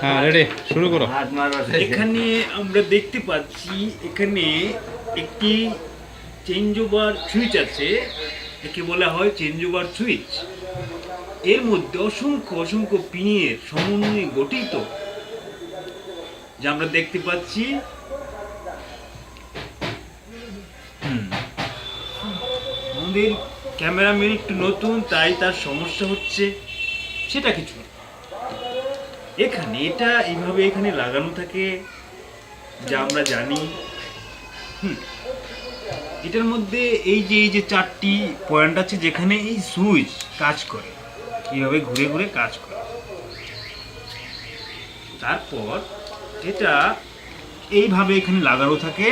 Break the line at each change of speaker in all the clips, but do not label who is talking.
হ্যাঁ রেডি, শুরু করো।
এখানে আমরা দেখতে পাচ্ছি এখানে একটি চেঞ্জ ওভার সুইচ আছে, একে বলা হয় চেঞ্জ ওভার সুইচ। এর মধ্যে অসংখ্য অসংখ্য পিনের সমন্বয়ে গঠিত, যা আমরা দেখতে পাচ্ছি। আমাদের ক্যামেরাম্যান একটু নতুন, তাই তার সমস্যা হচ্ছে, সেটা কিছু না। এখানে এটা এইভাবে এখানে লাগানো থাকে, যা আমরা জানি। এটার মধ্যে এই যে চারটি পয়েন্ট আছে, যেখানে এই সুইচ কাজ করে, এইভাবে ঘুরে ঘুরে কাজ করে। তারপর এটা এইভাবে এখানে লাগানো থাকে,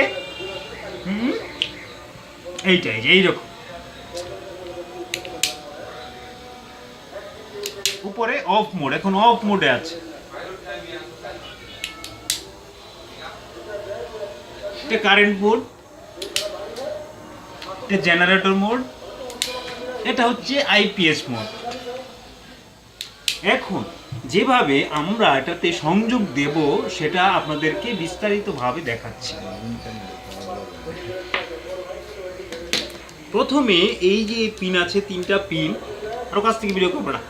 এইটাই যে এইরকম উপরে অফ মোড, এখন অফ মোডে আছে। এটা কারেন্ট মোড, এটা জেনারেটর মোড, এটা হচ্ছে আইপিএস মোড। এখন যেভাবে আমরা এটাতে সংযোগ দেব সেটা আপনাদেরকে বিস্তারিতভাবে দেখাচ্ছি। প্রথমে এই যে পিন আছে, তিনটা পিন, আরো কাছ থেকে ভিডিও করবো না।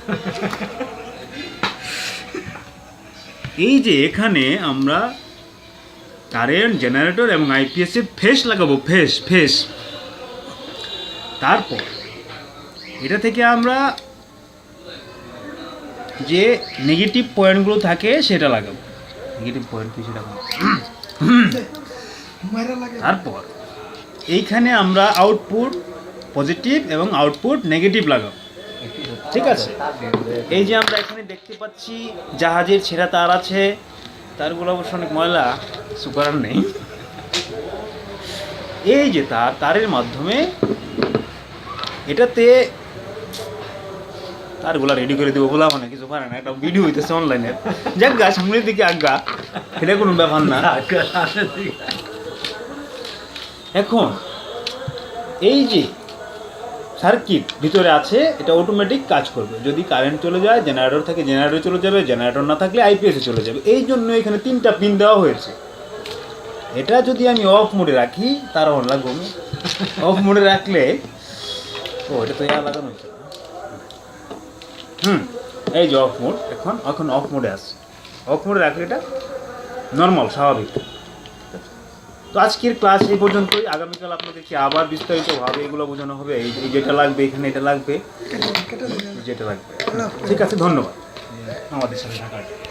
এই যে এখানে আমরা কারেন্ট, জেনারেটর এবং আইপিএস এর ফেস লাগাবো, ফেস। তারপর এটা থেকে আমরা যে নেগেটিভ পয়েন্টগুলো থাকে সেটা লাগাবো। নেগেটিভ পয়েন্ট কি সেটা তারপর এইখানে আমরা আউটপুট পজিটিভ এবং আউটপুট নেগেটিভ লাগাবো, ঠিক আছে? এই যে আমরা এখানে দেখতে পাচ্ছি জাহাজের ছেঁড়া তার আছে, তারগুলো অবশ্য অনেক ময়লা, কিছু করার নেই। এই যে তারের মাধ্যমে এটাতে তারগুলা রেডি করে দেবো, বলা মানে কিছু পারে না, একটা ভিডিও হইতেছে অনলাইনে, যাক সামনের দিকে আজ্ঞা, এটা কোনো ব্যাপার না। এখন এই যে সার্কিট ভিতরে আছে, এটা অটোমেটিক কাজ করবে। যদি কারেন্ট চলে যায়, জেনারেটর থাকে জেনারেটর চলে যাবে, জেনারেটর না থাকলে আইপিএসে চলে যাবে। এই জন্য এখানে তিনটা পিন দেওয়া হয়েছে। এটা যদি আমি অফ মোডে রাখি, তার অন লাগবে, অফ মোডে রাখলে এটা তো লাগানো হচ্ছে। এই যে অফ মোড, এখন অফ মোডে আসছে। অফ মোডে রাখলে এটা নর্মাল, স্বাভাবিক। তো আজকের ক্লাস এই পর্যন্তই। আগামীকাল আপনাদেরকে আবার বিস্তারিতভাবে এগুলো বোঝানো হবে। এই যেটা লাগবে, এখানে এটা লাগবে, যেটা লাগবে। ঠিক আছে, ধন্যবাদ আমাদের সাথে থাকার জন্য।